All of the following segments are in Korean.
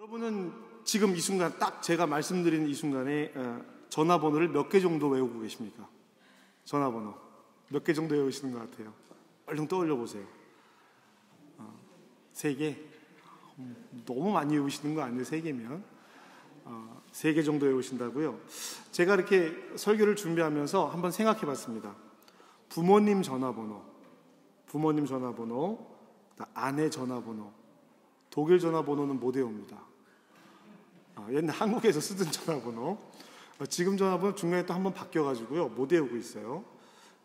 여러분은 지금 이 순간 딱 제가 말씀드리는 이 순간에 전화번호를 몇 개 정도 외우고 계십니까? 전화번호 몇 개 정도 외우시는 것 같아요? 얼른 떠올려 보세요. 3개? 너무 많이 외우시는 거 아니에요? 3개면 3개 정도 외우신다고요? 제가 이렇게 설교를 준비하면서 한번 생각해 봤습니다. 부모님 전화번호, 아내 전화번호, 독일 전화번호는 못 외웁니다. 옛날 한국에서 쓰던 전화번호, 지금 전화번호 중간에 또 한번 바뀌어가지고요 못 외우고 있어요.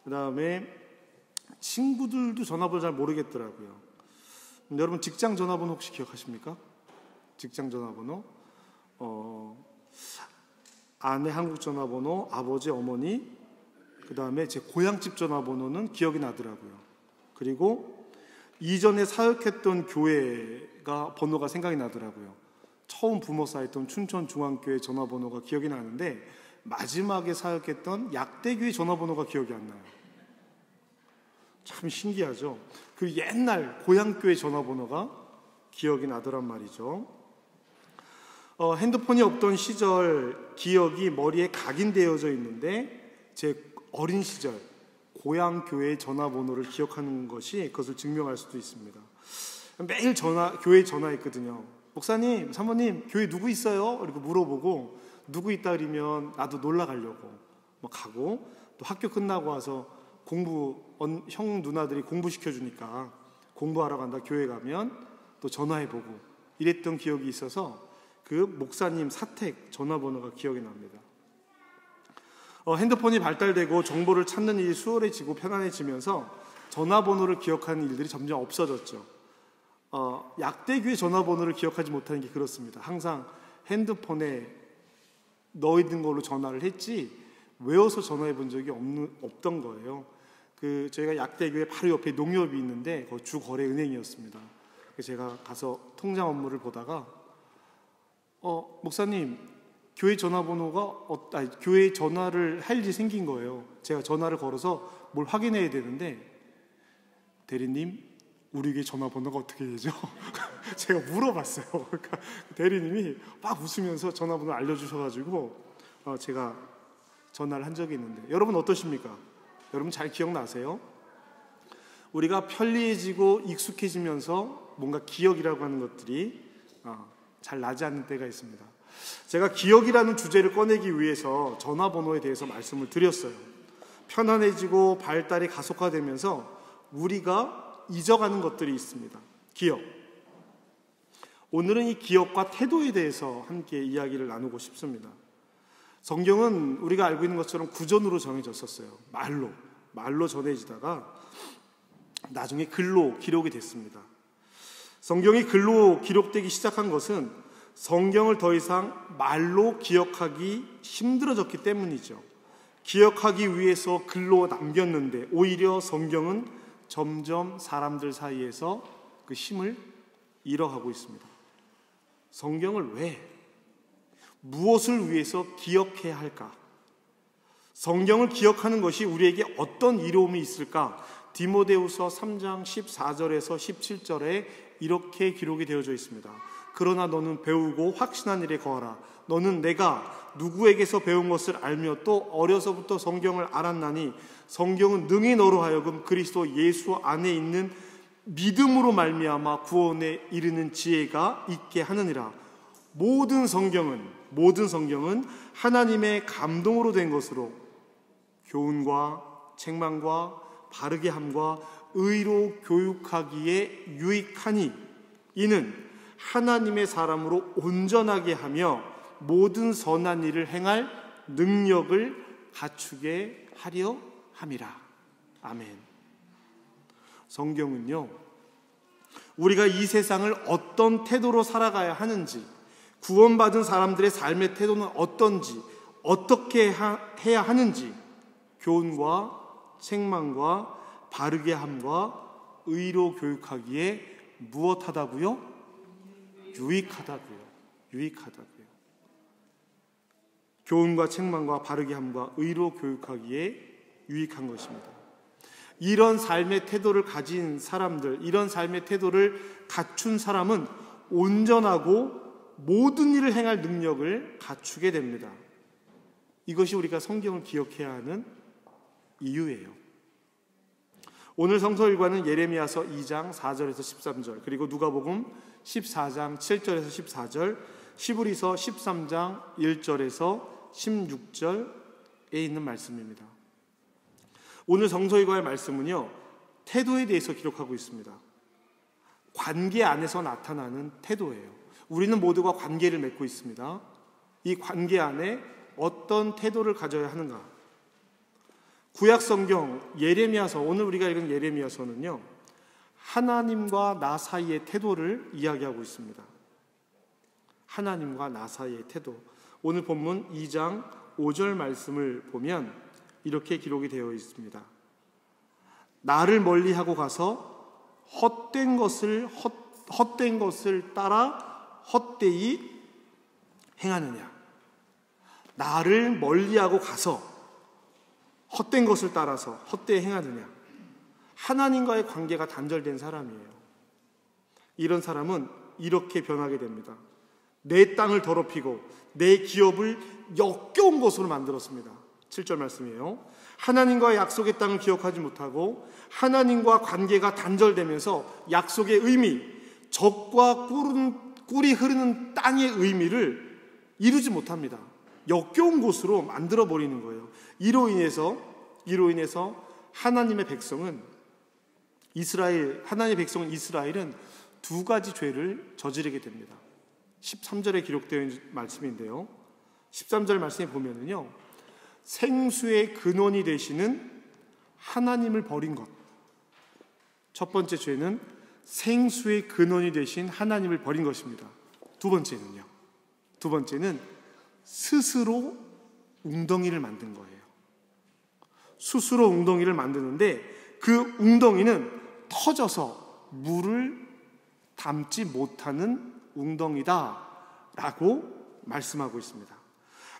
그 다음에 친구들도 전화번호 잘 모르겠더라고요. 여러분 직장 전화번호 혹시 기억하십니까? 직장 전화번호, 아내 한국 전화번호, 아버지 어머니, 그 다음에 제 고향집 전화번호는 기억이 나더라고요. 그리고 이전에 사역했던 교회가 번호가 생각이 나더라고요. 처음 부모 사였던 춘천중앙교회 전화번호가 기억이 나는데 마지막에 사역했던 약대교회 전화번호가 기억이 안 나요. 참 신기하죠. 그 옛날 고향교회 전화번호가 기억이 나더란 말이죠. 핸드폰이 없던 시절 기억이 머리에 각인되어져 있는데 제 어린 시절 고향교회 전화번호를 기억하는 것이 그것을 증명할 수도 있습니다. 매일 교회에 전화했거든요. 목사님, 사모님, 교회 누구 있어요? 이렇게 물어보고 누구 있다 그러면 나도 놀러 가려고 가고, 또 학교 끝나고 와서 형 누나들이 공부시켜주니까 공부하러 간다 교회 가면 또 전화해보고 이랬던 기억이 있어서 그 목사님 사택 전화번호가 기억이 납니다. 핸드폰이 발달되고 정보를 찾는 일이 수월해지고 편안해지면서 전화번호를 기억하는 일들이 점점 없어졌죠. 약대교회 전화번호를 기억하지 못하는 게 그렇습니다. 항상 핸드폰에 넣어 있는 걸로 전화를 했지 외워서 전화해 본 적이 없던 거예요. 저희가 약대교회 바로 옆에 농협이 있는데 그 주거래은행이었습니다. 제가 가서 통장 업무를 보다가 목사님, 교회 전화번호가 교회 전화를 할 일이 생긴 거예요. 제가 전화를 걸어서 뭘 확인해야 되는데, 대리님, 우리 교회 전화번호가 어떻게 되죠? 제가 물어봤어요. 그러니까 대리님이 막 웃으면서 전화번호 알려주셔가지고 제가 전화를 한 적이 있는데, 여러분 어떠십니까? 여러분 잘 기억나세요? 우리가 편리해지고 익숙해지면서 뭔가 기억이라고 하는 것들이 잘 나지 않는 때가 있습니다. 제가 기억이라는 주제를 꺼내기 위해서 전화번호에 대해서 말씀을 드렸어요. 편안해지고 발달이 가속화되면서 우리가 잊어가는 것들이 있습니다. 기억. 오늘은 이 기억과 태도에 대해서 함께 이야기를 나누고 싶습니다. 성경은 우리가 알고 있는 것처럼 구전으로 정해졌었어요. 말로 전해지다가 나중에 글로 기록이 됐습니다. 성경이 글로 기록되기 시작한 것은 성경을 더 이상 말로 기억하기 힘들어졌기 때문이죠. 기억하기 위해서 글로 남겼는데 오히려 성경은 점점 사람들 사이에서 그 힘을 잃어가고 있습니다. 성경을 무엇을 위해서 기억해야 할까? 성경을 기억하는 것이 우리에게 어떤 이로움이 있을까? 디모데후서 3장 14절에서 17절에 이렇게 기록이 되어져 있습니다. 그러나 너는 배우고 확신한 일에 거하라. 너는 내가 누구에게서 배운 것을 알며 또 어려서부터 성경을 알았나니 성경은 능히 너로 하여금 그리스도 예수 안에 있는 믿음으로 말미암아 구원에 이르는 지혜가 있게 하느니라. 모든 성경은 하나님의 감동으로 된 것으로 교훈과 책망과 바르게 함과 의로 교육하기에 유익하니 이는 하나님의 사람으로 온전하게 하며 모든 선한 일을 행할 능력을 갖추게 하려 함이라. 아멘. 성경은요, 우리가 이 세상을 어떤 태도로 살아가야 하는지, 구원받은 사람들의 삶의 태도는 어떤지, 어떻게 해야 하는지 교훈과 책망과 바르게 함과 의로 교육하기에 무엇하다고요? 유익하다고요. 교훈과 책망과 바르게 함과 의로 교육하기에 유익한 것입니다. 이런 삶의 태도를 가진 사람들, 이런 삶의 태도를 갖춘 사람은 온전하고 모든 일을 행할 능력을 갖추게 됩니다. 이것이 우리가 성경을 기억해야 하는 이유예요. 오늘 성서 일과는 예레미야서 2장 4절에서 13절, 그리고 누가복음 14장 7절에서 14절, 히브리서 13장 1절에서 16절에 있는 말씀입니다. 오늘 성서 일과의 말씀은요, 태도에 대해서 기록하고 있습니다. 관계 안에서 나타나는 태도예요. 우리는 모두가 관계를 맺고 있습니다. 이 관계 안에 어떤 태도를 가져야 하는가? 구약 성경 예레미야서, 오늘 우리가 읽은 예레미야서는요, 하나님과 나 사이의 태도를 이야기하고 있습니다. 하나님과 나 사이의 태도. 오늘 본문 2장 5절 말씀을 보면 이렇게 기록이 되어 있습니다. 나를 멀리하고 가서 헛된 것을 따라 헛되이 행하느냐. 나를 멀리하고 가서 헛된 것을 따라서 헛되이 행하느냐. 하나님과의 관계가 단절된 사람이에요. 이런 사람은 이렇게 변하게 됩니다. 내 땅을 더럽히고 내 기업을 역겨운 것으로 만들었습니다. 7절 말씀이에요. 하나님과의 약속의 땅을 기억하지 못하고 하나님과 관계가 단절되면서 약속의 의미, 적과 꿀이 흐르는 땅의 의미를 이루지 못합니다. 역겨운 곳으로 만들어버리는 거예요. 이로 인해서 하나님의 백성은 이스라엘은 두 가지 죄를 저지르게 됩니다. 13절에 기록되어 있는 말씀인데요, 13절 말씀에 보면은요, 생수의 근원이 되시는 하나님을 버린 것. 첫 번째 죄는 생수의 근원이 되신 하나님을 버린 것입니다. 두 번째는 스스로 웅덩이를 만든 거예요. 스스로 웅덩이를 만드는데 그 웅덩이는 터져서 물을 담지 못하는 웅덩이다 라고 말씀하고 있습니다.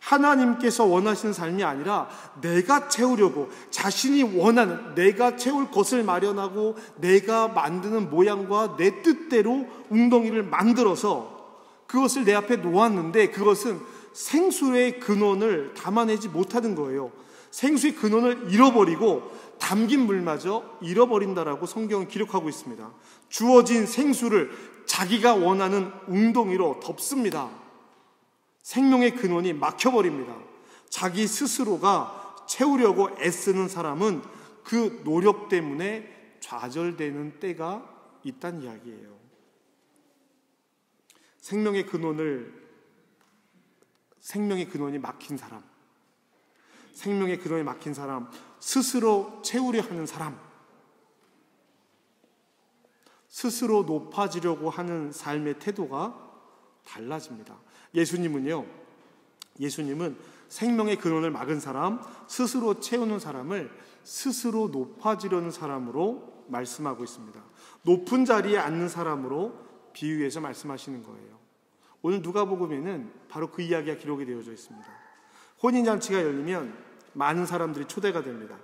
하나님께서 원하시는 삶이 아니라 내가 채우려고 자신이 원하는, 내가 채울 것을 마련하고 내가 만드는 모양과 내 뜻대로 웅덩이를 만들어서 그것을 내 앞에 놓았는데 그것은 생수의 근원을 담아내지 못하는 거예요. 생수의 근원을 잃어버리고 담긴 물마저 잃어버린다라고 성경은 기록하고 있습니다. 주어진 생수를 자기가 원하는 웅덩이로 덮습니다. 생명의 근원이 막혀버립니다. 자기 스스로가 채우려고 애쓰는 사람은 그 노력 때문에 좌절되는 때가 있다는 이야기예요. 생명의 근원이 막힌 사람, 스스로 채우려 하는 사람, 스스로 높아지려고 하는 삶의 태도가 달라집니다. 예수님은 생명의 근원을 막은 사람, 스스로 채우는 사람을 스스로 높아지려는 사람으로 말씀하고 있습니다. 높은 자리에 앉는 사람으로 비유해서 말씀하시는 거예요. 오늘 누가복음에는 바로 그 이야기가 기록이 되어져 있습니다. 혼인잔치가 열리면 많은 사람들이 초대가 됩니다.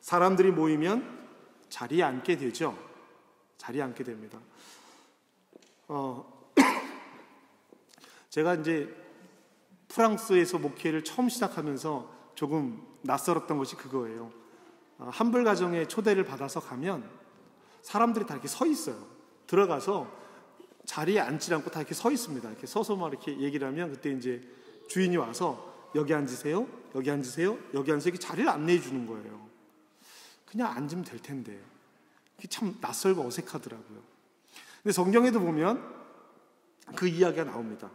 사람들이 모이면 자리에 앉게 되죠. 자리에 앉게 됩니다. 제가 이제 프랑스에서 목회를 처음 시작하면서 조금 낯설었던 것이 그거예요. 한불 가정에 초대를 받아서 가면 사람들이 다 이렇게 서 있어요. 들어가서 자리에 앉지 않고 다 이렇게 서 있습니다. 이렇게 서서 막 이렇게 얘기를 하면 그때 이제 주인이 와서 여기 앉으세요, 여기 앉으세요, 여기 앉으세요, 이렇게 자리를 안내해 주는 거예요. 그냥 앉으면 될 텐데. 그게 참 낯설고 어색하더라고요. 근데 성경에도 보면 그 이야기가 나옵니다.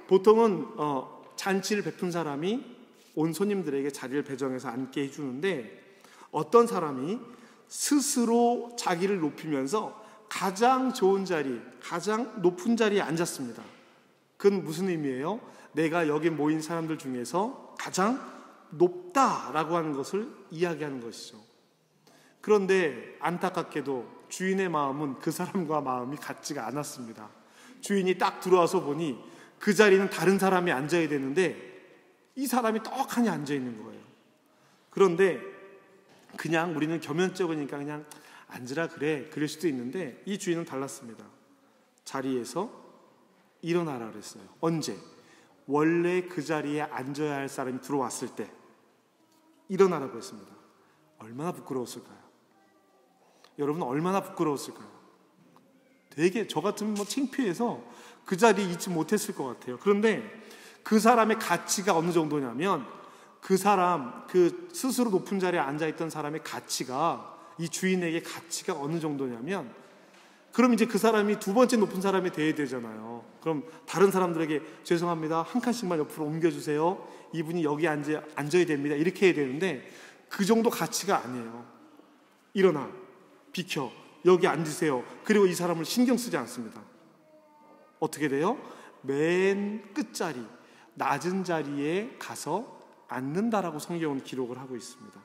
보통은 잔치를 베푼 사람이 온 손님들에게 자리를 배정해서 앉게 해주는데 어떤 사람이 스스로 자기를 높이면서 가장 좋은 자리, 가장 높은 자리에 앉았습니다. 그건 무슨 의미예요? 내가 여기 모인 사람들 중에서 가장 높다라고 하는 것을 이야기하는 것이죠. 그런데 안타깝게도 주인의 마음은 그 사람과 마음이 같지가 않았습니다. 주인이 딱 들어와서 보니 그 자리는 다른 사람이 앉아야 되는데 이 사람이 떡하니 앉아 있는 거예요. 그런데 그냥 우리는 겸연쩍으니까 그냥 앉으라 그래, 그럴 수도 있는데 이 주인은 달랐습니다. 자리에서 일어나라 그랬어요. 언제? 원래 그 자리에 앉아야 할 사람이 들어왔을 때 일어나라고 했습니다. 얼마나 부끄러웠을까요? 여러분 얼마나 부끄러웠을까요? 되게 저 같으면 창피해서 그 자리에 있지 못했을 것 같아요. 그런데 그 사람의 가치가 어느 정도냐면 그 사람, 그 스스로 높은 자리에 앉아있던 사람의 가치가, 이 주인에게 가치가 어느 정도냐면, 그럼 이제 그 사람이 두 번째 높은 사람이 돼야 되잖아요. 그럼 다른 사람들에게 죄송합니다, 한 칸씩만 옆으로 옮겨주세요, 이분이 여기 앉아야 됩니다, 이렇게 해야 되는데 그 정도 가치가 아니에요. 일어나, 비켜, 여기 앉으세요. 그리고 이 사람을 신경 쓰지 않습니다. 어떻게 돼요? 맨 끝자리, 낮은 자리에 가서 앉는다라고 성경은 기록을 하고 있습니다.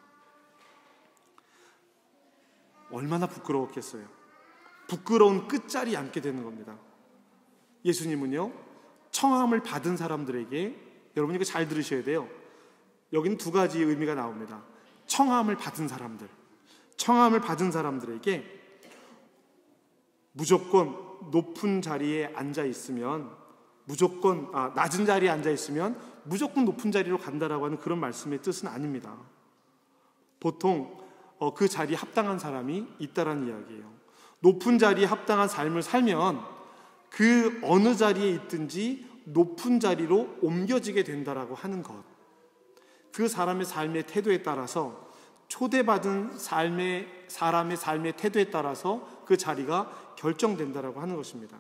얼마나 부끄러웠겠어요. 부끄러운 끝자리에 앉게 되는 겁니다. 예수님은요, 청함을 받은 사람들에게, 여러분 이거 잘 들으셔야 돼요. 여기는 두 가지의 의미가 나옵니다. 청함을 받은 사람들, 청함을 받은 사람들에게 무조건 높은 자리에 앉아 있으면, 낮은 자리에 앉아 있으면 무조건 높은 자리로 간다라고 하는 그런 말씀의 뜻은 아닙니다. 보통 그 자리에 합당한 사람이 있다라는 이야기예요. 높은 자리에 합당한 삶을 살면 그 어느 자리에 있든지 높은 자리로 옮겨지게 된다라고 하는 것. 그 사람의 삶의 태도에 따라서, 초대받은 사람의 삶의 태도에 따라서 그 자리가 결정된다라고 하는 것입니다.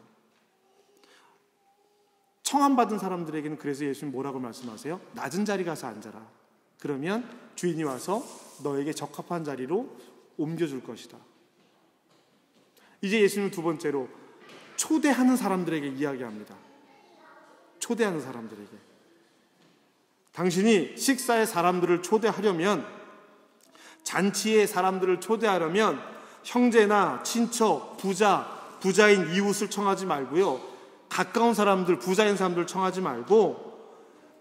청함받은 사람들에게는 그래서 예수님 뭐라고 말씀하세요? 낮은 자리 가서 앉아라. 그러면 주인이 와서 너에게 적합한 자리로 옮겨줄 것이다. 이제 예수님은 두 번째로 초대하는 사람들에게 이야기합니다. 초대하는 사람들에게. 당신이 식사에 사람들을 초대하려면, 잔치에 사람들을 초대하려면 형제나 친척, 부자인 이웃을 청하지 말고요, 가까운 사람들, 부자인 사람들을 청하지 말고,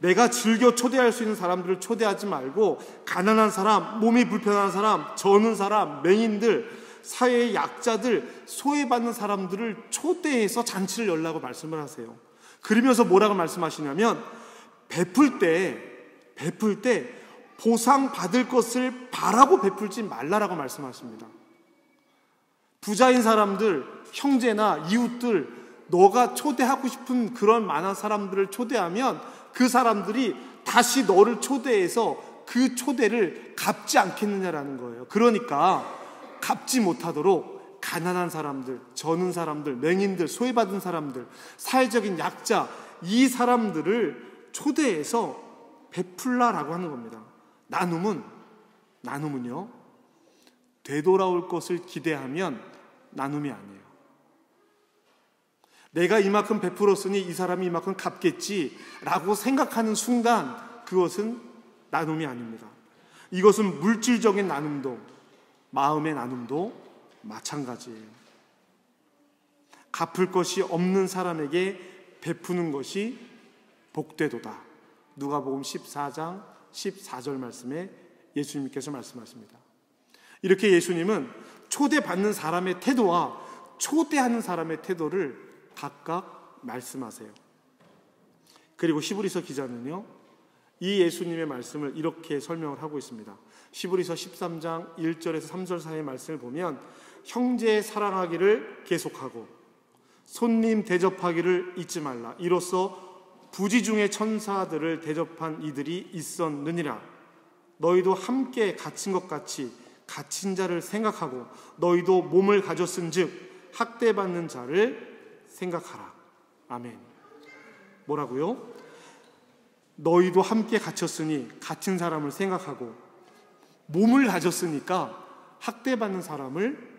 내가 즐겨 초대할 수 있는 사람들을 초대하지 말고, 가난한 사람, 몸이 불편한 사람, 저는 사람, 맹인들, 사회의 약자들, 소외받는 사람들을 초대해서 잔치를 열라고 말씀을 하세요. 그러면서 뭐라고 말씀하시냐면, 베풀 때 보상받을 것을 바라고 베풀지 말라라고 말씀하십니다. 부자인 사람들, 형제나 이웃들, 너가 초대하고 싶은 그런 많은 사람들을 초대하면 그 사람들이 다시 너를 초대해서 그 초대를 갚지 않겠느냐라는 거예요. 그러니까 갚지 못하도록 가난한 사람들, 저는 사람들, 맹인들, 소외받은 사람들, 사회적인 약자, 이 사람들을 초대해서 베풀라라고 하는 겁니다. 나눔은요, 되돌아올 것을 기대하면 나눔이 아니에요. 내가 이만큼 베풀었으니 이 사람이 이만큼 갚겠지라고 생각하는 순간 그것은 나눔이 아닙니다. 이것은 물질적인 나눔도, 마음의 나눔도 마찬가지예요. 갚을 것이 없는 사람에게 베푸는 것이 복되도다. 누가복음 14장 14절 말씀에 예수님께서 말씀하십니다. 이렇게 예수님은 초대받는 사람의 태도와 초대하는 사람의 태도를 각각 말씀하세요. 그리고 히브리서 기자는요, 이 예수님의 말씀을 이렇게 설명을 하고 있습니다. 히브리서 13장 1절에서 3절 사이의 말씀을 보면, 형제 사랑하기를 계속하고 손님 대접하기를 잊지 말라. 이로써 부지 중의 천사들을 대접한 이들이 있었느니라. 너희도 함께 갇힌 것 같이 갇힌 자를 생각하고 너희도 몸을 가졌은즉 학대받는 자를 생각하라. 아멘. 뭐라고요? 너희도 함께 갇혔으니 갇힌 사람을 생각하고, 몸을 가졌으니까 학대받는 사람을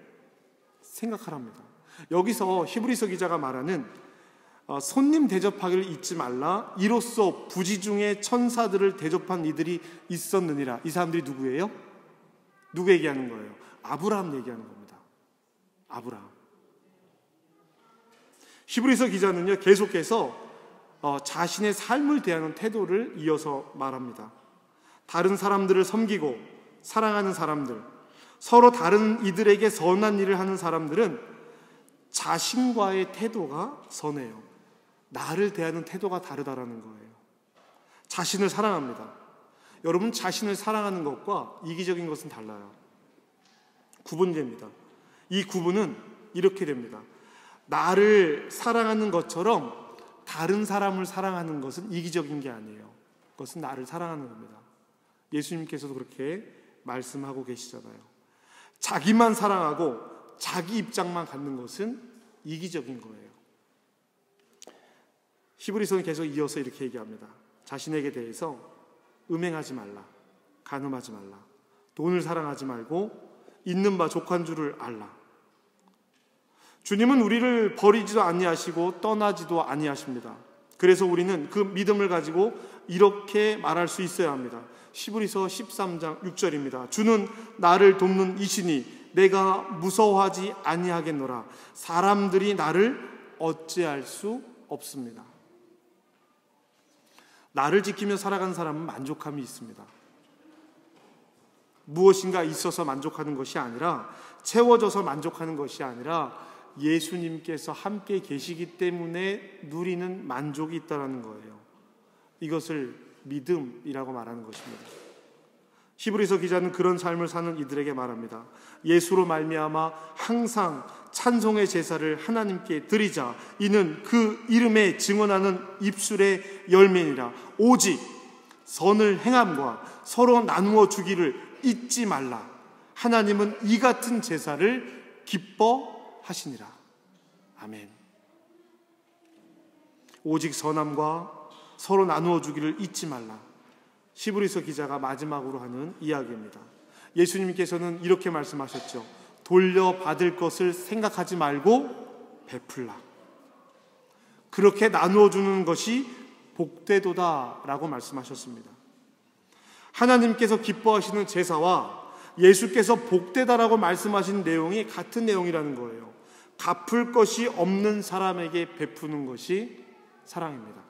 생각하랍니다. 여기서 히브리서 기자가 말하는 손님 대접하기를 잊지 말라. 이로써 부지 중에 천사들을 대접한 이들이 있었느니라. 이 사람들이 누구예요? 누구 얘기하는 거예요? 아브라함 얘기하는 겁니다. 아브라함. 히브리서 기자는요, 계속해서 자신의 삶을 대하는 태도를 이어서 말합니다. 다른 사람들을 섬기고 사랑하는 사람들, 서로 다른 이들에게 선한 일을 하는 사람들은 자신과의 태도가 선해요. 나를 대하는 태도가 다르다라는 거예요. 자신을 사랑합니다. 여러분, 자신을 사랑하는 것과 이기적인 것은 달라요. 구분됩니다. 이 구분은 이렇게 됩니다. 나를 사랑하는 것처럼 다른 사람을 사랑하는 것은 이기적인 게 아니에요. 그것은 나를 사랑하는 겁니다. 예수님께서도 그렇게 말씀하고 계시잖아요. 자기만 사랑하고 자기 입장만 갖는 것은 이기적인 거예요. 히브리서는 계속 이어서 이렇게 얘기합니다. 자신에게 대해서 음행하지 말라, 간음하지 말라, 돈을 사랑하지 말고 있는 바 족한 줄을 알라. 주님은 우리를 버리지도 아니하시고 떠나지도 아니하십니다. 그래서 우리는 그 믿음을 가지고 이렇게 말할 수 있어야 합니다. 히브리서 13장 6절입니다. 주는 나를 돕는 이시니 내가 무서워하지 아니하겠노라. 사람들이 나를 어찌할 수 없습니다. 나를 지키며 살아가는 사람은 만족함이 있습니다. 무엇인가 있어서 만족하는 것이 아니라, 채워져서 만족하는 것이 아니라 예수님께서 함께 계시기 때문에 누리는 만족이 있다는 거예요. 이것을 믿음이라고 말하는 것입니다. 히브리서 기자는 그런 삶을 사는 이들에게 말합니다. 예수로 말미암아 항상 찬송의 제사를 하나님께 드리자. 이는 그 이름에 증언하는 입술의 열매니라. 오직 선을 행함과 서로 나누어 주기를 잊지 말라. 하나님은 이 같은 제사를 기뻐하시니라. 아멘. 오직 선함과 서로 나누어 주기를 잊지 말라. 히브리서 기자가 마지막으로 하는 이야기입니다. 예수님께서는 이렇게 말씀하셨죠. 돌려받을 것을 생각하지 말고 베풀라. 그렇게 나누어 주는 것이 복되도다라고 말씀하셨습니다. 하나님께서 기뻐하시는 제사와 예수께서 복되다라고 말씀하신 내용이 같은 내용이라는 거예요. 갚을 것이 없는 사람에게 베푸는 것이 사랑입니다.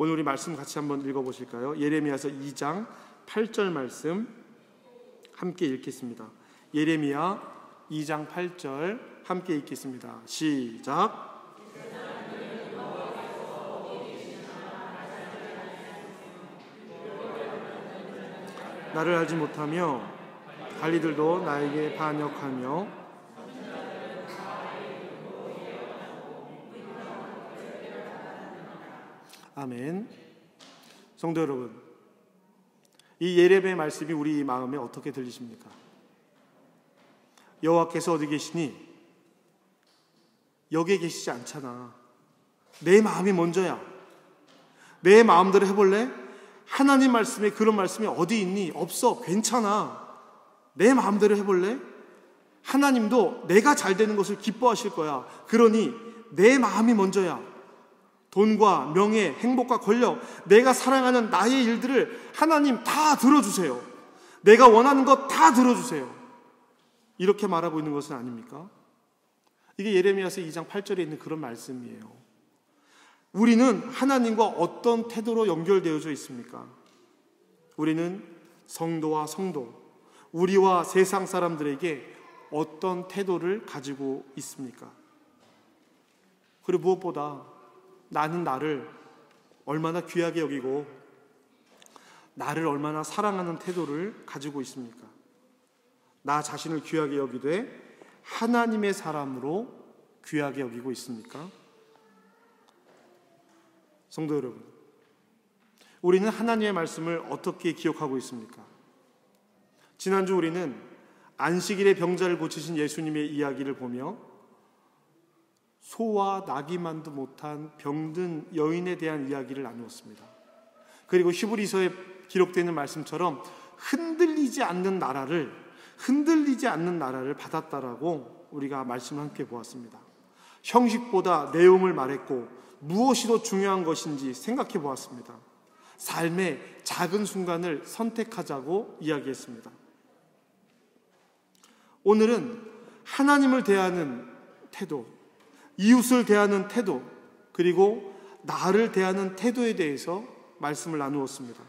오늘 우리 말씀 같이 한번 읽어보실까요? 예레미야서 2장 8절 말씀 함께 읽겠습니다. 예레미야 2장 8절 함께 읽겠습니다. 시작. 나를 알지 못하며 관리들도 나에게 반역하며 아멘. 성도 여러분, 이 예레미야의 말씀이 우리 마음에 어떻게 들리십니까? 여호와께서 어디 계시니? 여기에 계시지 않잖아. 내 마음이 먼저야. 내 마음대로 해볼래? 하나님 말씀에 그런 말씀이 어디 있니? 없어. 괜찮아. 내 마음대로 해볼래? 하나님도 내가 잘 되는 것을 기뻐하실 거야. 그러니 내 마음이 먼저야. 돈과 명예, 행복과 권력, 내가 사랑하는 나의 일들을 하나님 다 들어주세요. 내가 원하는 것 다 들어주세요. 이렇게 말하고 있는 것은 아닙니까? 이게 예레미야서 2장 8절에 있는 그런 말씀이에요. 우리는 하나님과 어떤 태도로 연결되어져 있습니까? 우리는 성도와 성도, 우리와 세상 사람들에게 어떤 태도를 가지고 있습니까? 그리고 무엇보다 나는 나를 얼마나 귀하게 여기고 나를 얼마나 사랑하는 태도를 가지고 있습니까? 나 자신을 귀하게 여기되 하나님의 사람으로 귀하게 여기고 있습니까? 성도 여러분, 우리는 하나님의 말씀을 어떻게 기억하고 있습니까? 지난주 우리는 안식일에 병자를 고치신 예수님의 이야기를 보며 소와 나귀만도 못한 병든 여인에 대한 이야기를 나누었습니다. 그리고 히브리서에 기록되어 있는 말씀처럼 흔들리지 않는 나라를 받았다라고 우리가 말씀을 함께 보았습니다. 형식보다 내용을 말했고 무엇이 더 중요한 것인지 생각해 보았습니다. 삶의 작은 순간을 선택하자고 이야기했습니다. 오늘은 하나님을 대하는 태도, 이웃을 대하는 태도, 그리고 나를 대하는 태도에 대해서 말씀을 나누었습니다.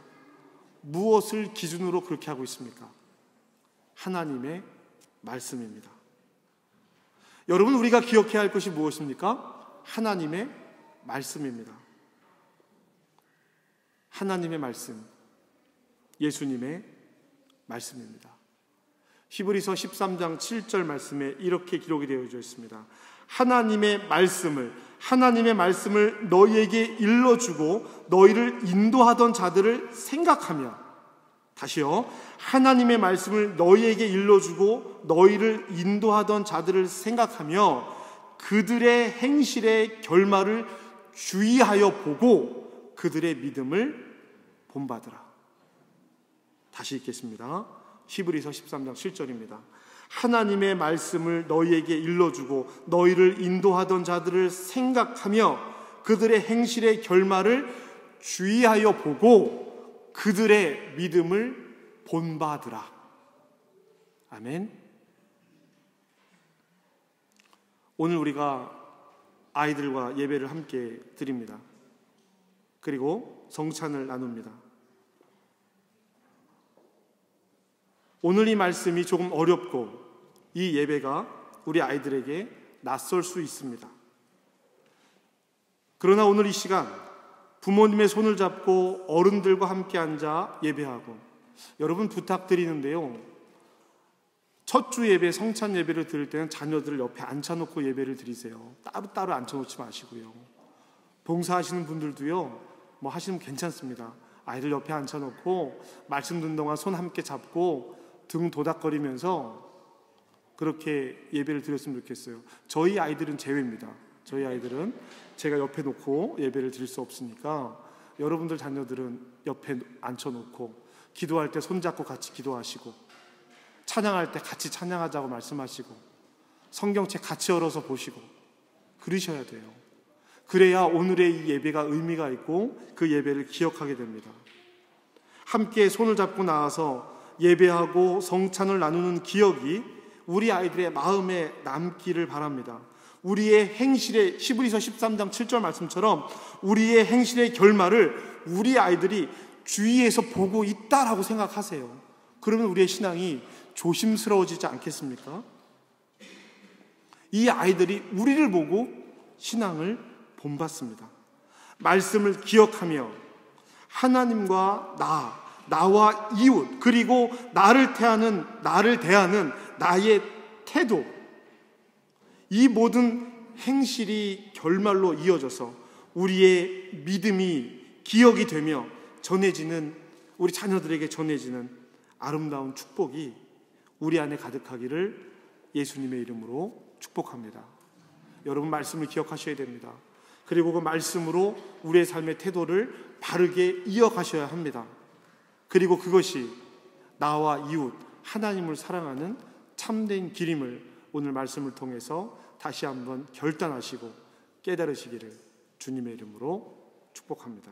무엇을 기준으로 그렇게 하고 있습니까? 하나님의 말씀입니다. 여러분, 우리가 기억해야 할 것이 무엇입니까? 하나님의 말씀입니다. 하나님의 말씀, 예수님의 말씀입니다. 히브리서 13장 7절 말씀에 이렇게 기록이 되어져 있습니다. 하나님의 말씀을 너희에게 일러주고 너희를 인도하던 자들을 생각하며, 다시요, 하나님의 말씀을 너희에게 일러주고 너희를 인도하던 자들을 생각하며 그들의 행실의 결말을 주의하여 보고 그들의 믿음을 본받으라. 다시 읽겠습니다. 히브리서 13장 7절입니다. 하나님의 말씀을 너희에게 일러주고 너희를 인도하던 자들을 생각하며 그들의 행실의 결말을 주의하여 보고 그들의 믿음을 본받으라. 아멘. 오늘 우리가 아이들과 예배를 함께 드립니다. 그리고 성찬을 나눕니다. 오늘 이 말씀이 조금 어렵고 이 예배가 우리 아이들에게 낯설 수 있습니다. 그러나 오늘 이 시간 부모님의 손을 잡고 어른들과 함께 앉아 예배하고, 여러분 부탁드리는데요, 첫 주 예배, 성찬 예배를 드릴 때는 자녀들을 옆에 앉혀놓고 예배를 드리세요. 따로따로 앉혀놓지 마시고요. 봉사하시는 분들도요, 뭐 하시면 괜찮습니다. 아이들 옆에 앉혀놓고 말씀 듣는 동안 손 함께 잡고 등 도닥거리면서 그렇게 예배를 드렸으면 좋겠어요. 저희 아이들은 제외입니다. 저희 아이들은 제가 옆에 놓고 예배를 드릴 수 없으니까 여러분들 자녀들은 옆에 앉혀놓고 기도할 때 손잡고 같이 기도하시고, 찬양할 때 같이 찬양하자고 말씀하시고, 성경책 같이 열어서 보시고 그러셔야 돼요. 그래야 오늘의 이 예배가 의미가 있고 그 예배를 기억하게 됩니다. 함께 손을 잡고 나와서 예배하고 성찬을 나누는 기억이 우리 아이들의 마음에 남기를 바랍니다. 우리의 행실의, 히브리서 13장 7절 말씀처럼 우리의 행실의 결말을 우리 아이들이 주위에서 보고 있다라고 생각하세요. 그러면 우리의 신앙이 조심스러워지지 않겠습니까? 이 아이들이 우리를 보고 신앙을 본받습니다. 말씀을 기억하며 하나님과 나와 이웃, 그리고 나를 대하는 나의 태도, 이 모든 행실이 결말로 이어져서 우리의 믿음이 기억이 되며 전해지는, 우리 자녀들에게 전해지는 아름다운 축복이 우리 안에 가득하기를 예수님의 이름으로 축복합니다. 여러분 말씀을 기억하셔야 됩니다. 그리고 그 말씀으로 우리의 삶의 태도를 바르게 이어가셔야 합니다. 그리고 그것이 나와 이웃, 하나님을 사랑하는 참된 길임을 오늘 말씀을 통해서 다시 한번 결단하시고 깨달으시기를 주님의 이름으로 축복합니다.